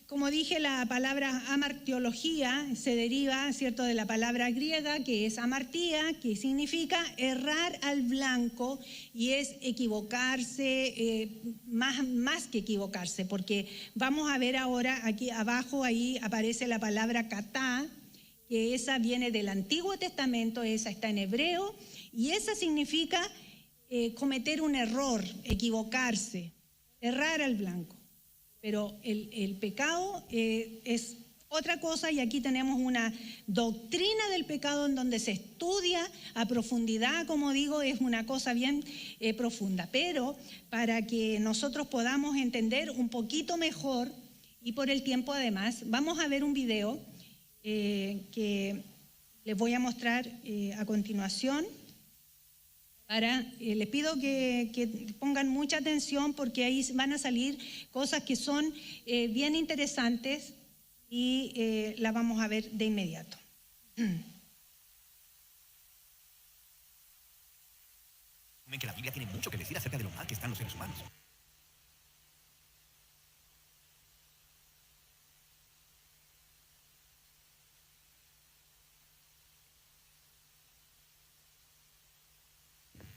Como dije, la palabra hamartiología se deriva, ¿cierto?, de la palabra griega que es hamartía, que significa errar al blanco, y es equivocarse, más que equivocarse, porque vamos a ver ahora aquí abajo, ahí aparece la palabra katá, que esa viene del Antiguo Testamento, esa está en hebreo, y esa significa cometer un error, equivocarse, errar al blanco. Pero el pecado es otra cosa, y aquí tenemos una doctrina del pecado en donde se estudia a profundidad, como digo, es una cosa bien profunda. Pero para que nosotros podamos entender un poquito mejor, y por el tiempo además, vamos a ver un video que les voy a mostrar a continuación. Les pido que pongan mucha atención, porque ahí van a salir cosas que son bien interesantes, y las vamos a ver de inmediato. Que la Biblia tiene mucho que decir acerca de lo mal que están los seres humanos.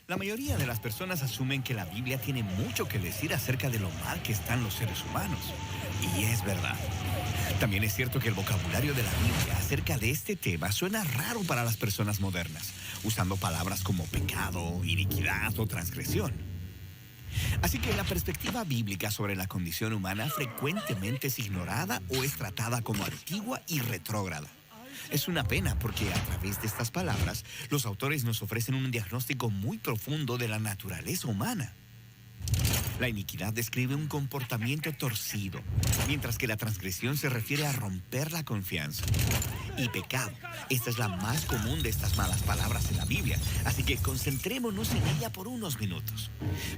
La mayoría de las personas asumen que la Biblia tiene mucho que decir acerca de lo mal que están los seres humanos. Y es verdad. También es cierto que el vocabulario de la Biblia acerca de este tema suena raro para las personas modernas, usando palabras como pecado, iniquidad o transgresión. Así que la perspectiva bíblica sobre la condición humana frecuentemente es ignorada o es tratada como antigua y retrógrada. Es una pena, porque a través de estas palabras, los autores nos ofrecen un diagnóstico muy profundo de la naturaleza humana. La iniquidad describe un comportamiento torcido, mientras que la transgresión se refiere a romper la confianza. Y pecado, esta es la más común de estas malas palabras en la Biblia, así que concentrémonos en ella por unos minutos.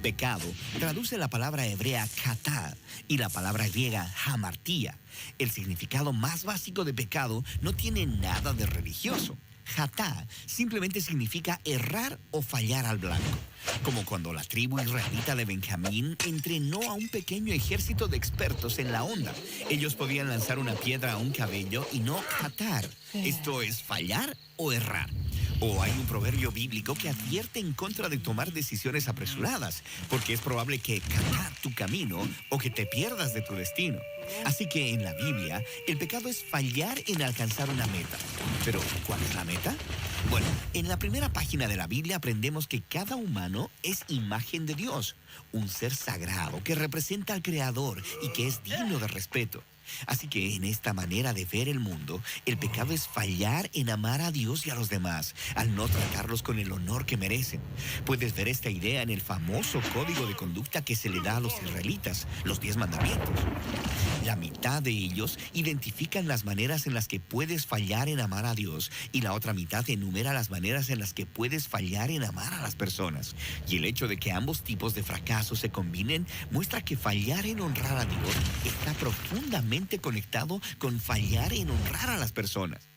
Pecado traduce la palabra hebrea katá y la palabra griega hamartía. El significado más básico de pecado no tiene nada de religioso. Hatá simplemente significa errar o fallar al blanco, como cuando la tribu israelita de Benjamín entrenó a un pequeño ejército de expertos en la onda. Ellos podían lanzar una piedra a un cabello y no hatar, esto es fallar o errar. O hay un proverbio bíblico que advierte en contra de tomar decisiones apresuradas, porque es probable que cagar tu camino o que te pierdas de tu destino. Así que en la Biblia, el pecado es fallar en alcanzar una meta. Pero, ¿cuál es la meta? Bueno, en la primera página de la Biblia aprendemos que cada humano es imagen de Dios, un ser sagrado que representa al Creador y que es digno de respeto. Así que en esta manera de ver el mundo, el pecado es fallar en amar a Dios y a los demás, al no tratarlos con el honor que merecen. Puedes ver esta idea en el famoso código de conducta que se le da a los israelitas, los 10 mandamientos. La mitad de ellos identifican las maneras en las que puedes fallar en amar a Dios, y la otra mitad enumera las maneras en las que puedes fallar en amar a las personas. Y el hecho de que ambos tipos de fracaso se combinen muestra que fallar en honrar a Dios está profundamente conectado con fallar en honrar a las personas.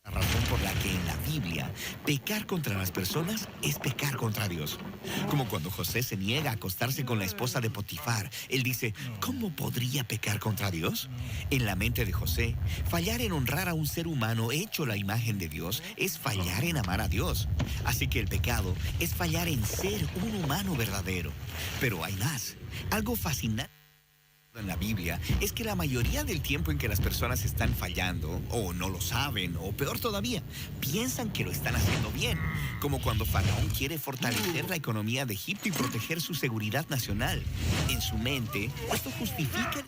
La razón por la que en la Biblia pecar contra las personas es pecar contra Dios. Como cuando José se niega a acostarse con la esposa de Potifar. Él dice, ¿cómo podría pecar contra Dios? En la mente de José, fallar en honrar a un ser humano hecho la imagen de Dios es fallar en amar a Dios. Así que el pecado es fallar en ser un humano verdadero. Pero hay más. Algo fascinante en la Biblia es que la mayoría del tiempo en que las personas están fallando, o no lo saben, o peor todavía, piensan que lo están haciendo bien, como cuando Faraón quiere fortalecer la economía de Egipto y proteger su seguridad nacional. En su mente, esto justifica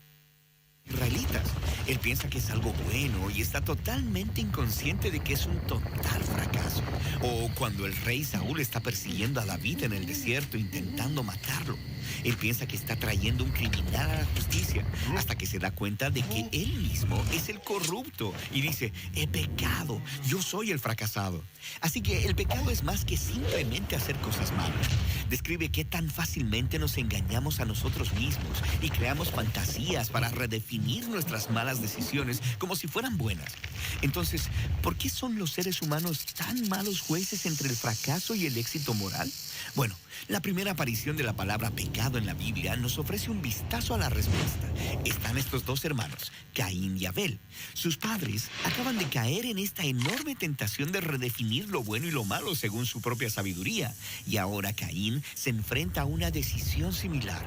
israelitas. Él piensa que es algo bueno y está totalmente inconsciente de que es un total fracaso. O cuando el rey Saúl está persiguiendo a David en el desierto intentando matarlo. Él piensa que está trayendo un criminal a la justicia hasta que se da cuenta de que él mismo es el corrupto y dice, he pecado, yo soy el fracasado. Así que el pecado es más que simplemente hacer cosas malas. Describe qué tan fácilmente nos engañamos a nosotros mismos y creamos fantasías para redefinir nuestras malas decisiones como si fueran buenas. Entonces, ¿por qué son los seres humanos tan malos jueces entre el fracaso y el éxito moral? Bueno, la primera aparición de la palabra pecado en la Biblia nos ofrece un vistazo a la respuesta. Están estos dos hermanos, Caín y Abel. Sus padres acaban de caer en esta enorme tentación de redefinir lo bueno y lo malo según su propia sabiduría. Y ahora Caín se enfrenta a una decisión similar.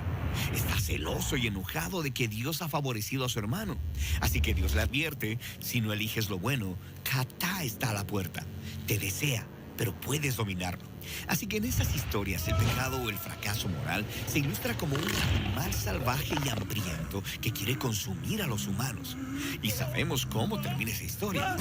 Está celoso y enojado de que Dios ha favorecido a su hermano. Así que Dios le advierte, si no eliges lo bueno, Catá está a la puerta. Te desea, pero puedes dominarlo. Así que en esas historias el pecado o el fracaso moral se ilustra como un animal salvaje y hambriento que quiere consumir a los humanos. Y sabemos cómo termina esa historia.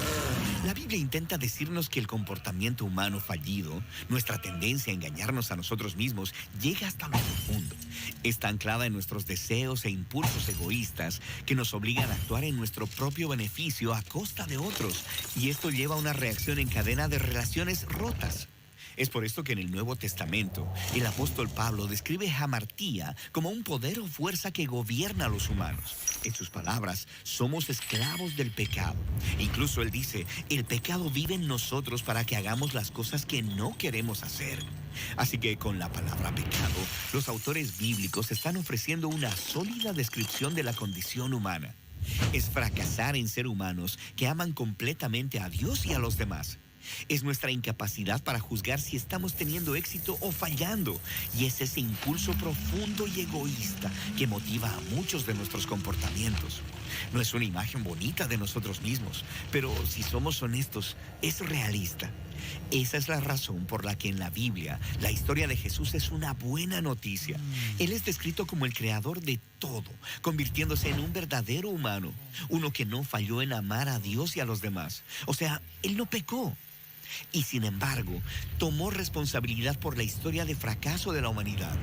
La Biblia intenta decirnos que el comportamiento humano fallido, nuestra tendencia a engañarnos a nosotros mismos, llega hasta lo profundo. Está anclada en nuestros deseos e impulsos egoístas que nos obligan a actuar en nuestro propio beneficio a costa de otros. Y esto lleva a una reacción en cadena de relaciones rotas. Es por esto que en el Nuevo Testamento, el apóstol Pablo describe hamartía como un poder o fuerza que gobierna a los humanos. En sus palabras, somos esclavos del pecado. Incluso él dice, el pecado vive en nosotros para que hagamos las cosas que no queremos hacer. Así que con la palabra pecado, los autores bíblicos están ofreciendo una sólida descripción de la condición humana. Es fracasar en ser humanos que aman completamente a Dios y a los demás. Es nuestra incapacidad para juzgar si estamos teniendo éxito o fallando. Y es ese impulso profundo y egoísta que motiva a muchos de nuestros comportamientos. No es una imagen bonita de nosotros mismos, pero si somos honestos, es realista. Esa es la razón por la que en la Biblia la historia de Jesús es una buena noticia. Él es descrito como el creador de todo, convirtiéndose en un verdadero humano, uno que no falló en amar a Dios y a los demás. O sea, él no pecó. Y sin embargo, tomó responsabilidad por la historia de fracaso de la humanidad.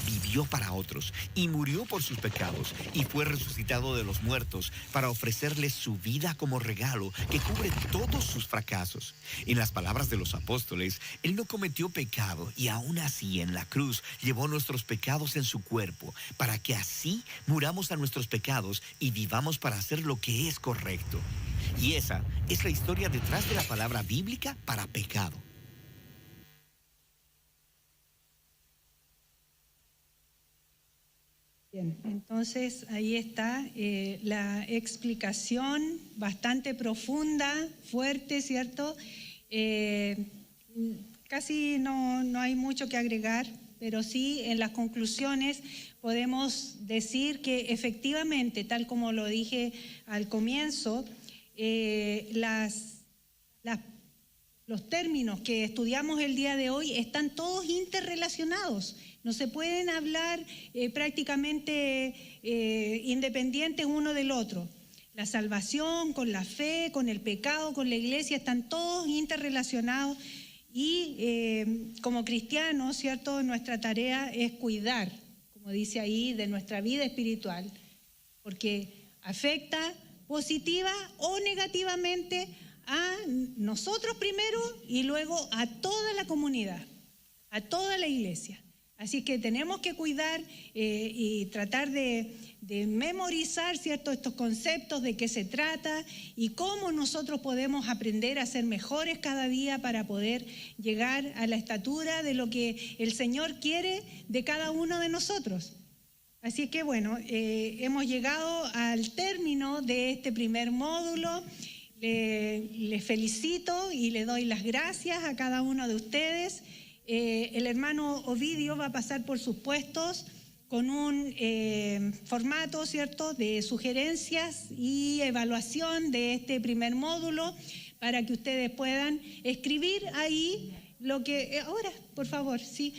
Vivió para otros y murió por sus pecados y fue resucitado de los muertos para ofrecerles su vida como regalo que cubre todos sus fracasos. En las palabras de los apóstoles, Él no cometió pecado y aún así en la cruz llevó nuestros pecados en su cuerpo para que así muramos a nuestros pecados y vivamos para hacer lo que es correcto. Y esa es la historia detrás de la palabra bíblica para pecado. Bien, entonces ahí está la explicación bastante profunda, fuerte, ¿cierto? Casi no hay mucho que agregar, pero sí en las conclusiones podemos decir que efectivamente, tal como lo dije al comienzo, los términos que estudiamos el día de hoy están todos interrelacionados. No se pueden hablar prácticamente independientes uno del otro. La salvación con la fe, con el pecado, con la iglesia, están todos interrelacionados y como cristianos, ¿cierto? Nuestra tarea es cuidar, como dice ahí, de nuestra vida espiritual, porque afecta positiva o negativamente a nosotros primero y luego a toda la comunidad, a toda la iglesia. Así que tenemos que cuidar y tratar de memorizar, ¿cierto?, estos conceptos, de qué se trata y cómo nosotros podemos aprender a ser mejores cada día para poder llegar a la estatura de lo que el Señor quiere de cada uno de nosotros. Así que bueno, hemos llegado al término de este primer módulo. Les felicito y le doy las gracias a cada uno de ustedes. El hermano Ovidio va a pasar por sus puestos con un formato, ¿cierto?, de sugerencias y evaluación de este primer módulo para que ustedes puedan escribir ahí lo que... ahora, por favor, sí.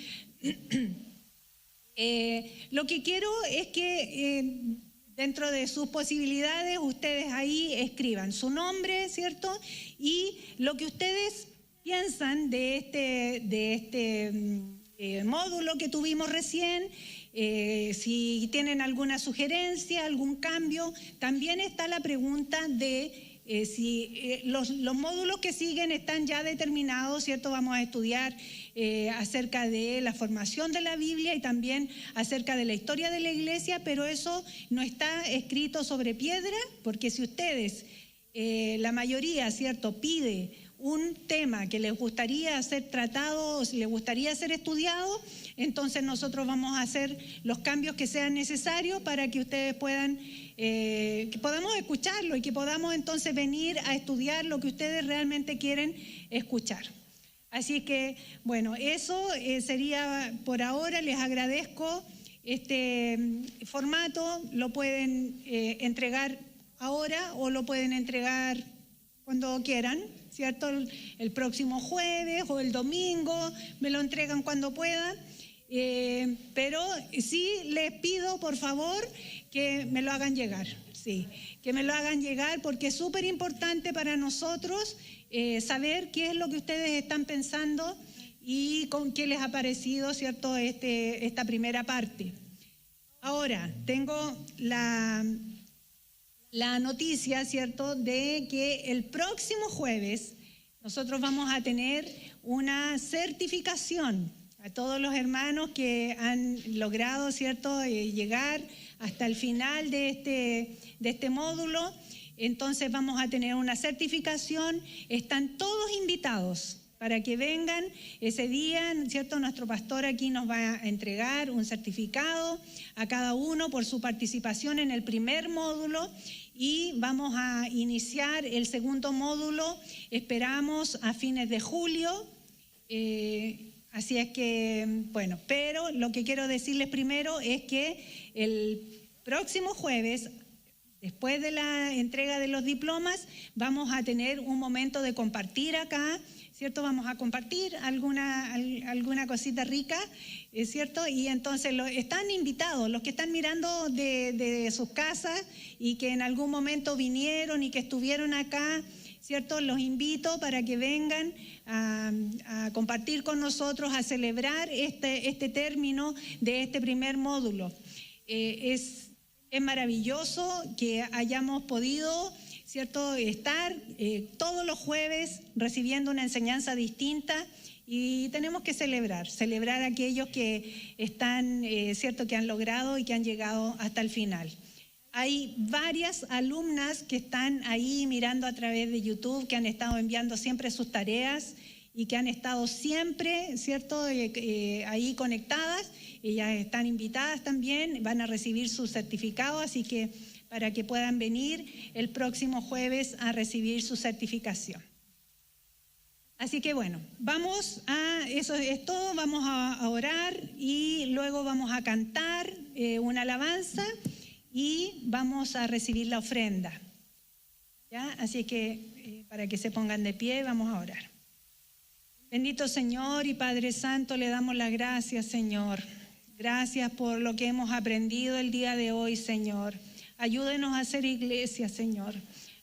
Lo que quiero es que dentro de sus posibilidades, ustedes ahí escriban su nombre, ¿cierto? Y lo que ustedes piensan de este módulo que tuvimos recién, si tienen alguna sugerencia, algún cambio. También está la pregunta de si los módulos que siguen están ya determinados, ¿cierto? Vamos a estudiar acerca de la formación de la Biblia y también acerca de la historia de la iglesia, pero eso no está escrito sobre piedra, porque si ustedes, la mayoría, ¿cierto?, pide un tema que les gustaría ser tratado o si les gustaría ser estudiado, entonces nosotros vamos a hacer los cambios que sean necesarios para que ustedes puedan, que podamos escucharlo y que podamos entonces venir a estudiar lo que ustedes realmente quieren escuchar. Así que, bueno, eso sería por ahora. Les agradezco este formato. Lo pueden entregar ahora o lo pueden entregar cuando quieran, ¿cierto? El próximo jueves o el domingo, me lo entregan cuando puedan. Pero sí les pido, por favor, que me lo hagan llegar. Sí, que me lo hagan llegar porque es súper importante para nosotros saber qué es lo que ustedes están pensando y con qué les ha parecido, ¿cierto?, esta primera parte. Ahora, tengo la noticia, ¿cierto?, de que el próximo jueves nosotros vamos a tener una certificación a todos los hermanos que han logrado, ¿cierto?, llegar hasta el final de este módulo. Entonces vamos a tener una certificación. Están todos invitados para que vengan ese día, ¿cierto? Nuestro pastor aquí nos va a entregar un certificado a cada uno por su participación en el primer módulo y vamos a iniciar el segundo módulo, esperamos a fines de julio. Así es que, bueno, pero lo que quiero decirles primero es que el próximo jueves, después de la entrega de los diplomas, vamos a tener un momento de compartir acá, ¿cierto? Vamos a compartir alguna cosita rica, ¿cierto? Y entonces están invitados, los que están mirando de sus casas y que en algún momento vinieron y que estuvieron acá, ¿cierto? Los invito para que vengan a compartir con nosotros, a celebrar este término de este primer módulo. Es maravilloso que hayamos podido, ¿cierto?, estar todos los jueves recibiendo una enseñanza distinta y tenemos que celebrar a aquellos que están, ¿cierto?, que han logrado y que han llegado hasta el final. Hay varias alumnas que están ahí mirando a través de YouTube, que han estado enviando siempre sus tareas y que han estado siempre, ¿cierto?, ahí conectadas. Ellas están invitadas también, van a recibir su certificado, así que para que puedan venir el próximo jueves a recibir su certificación. Así que bueno, eso es todo, vamos a orar y luego vamos a cantar una alabanza y vamos a recibir la ofrenda. ¿Ya? Así que para que se pongan de pie, vamos a orar. Bendito Señor y Padre Santo, le damos las gracias, Señor. Gracias por lo que hemos aprendido el día de hoy, Señor. Ayúdenos a hacer iglesia, Señor.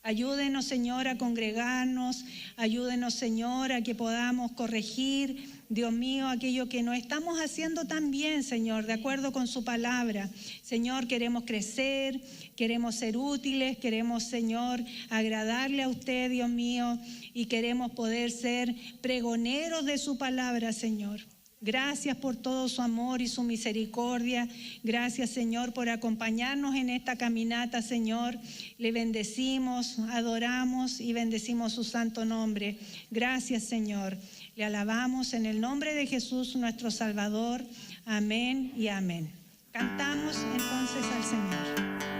Ayúdenos, Señor, a congregarnos. Ayúdenos, Señor, a que podamos corregir, Dios mío, aquello que no estamos haciendo tan bien, Señor, de acuerdo con su palabra. Señor, queremos crecer, queremos ser útiles, queremos, Señor, agradarle a usted, Dios mío, y queremos poder ser pregoneros de su palabra, Señor. Gracias por todo su amor y su misericordia. Gracias, Señor, por acompañarnos en esta caminata, Señor. Le bendecimos, adoramos y bendecimos su santo nombre. Gracias, Señor. Le alabamos en el nombre de Jesús, nuestro Salvador. Amén y amén. Cantamos entonces al Señor.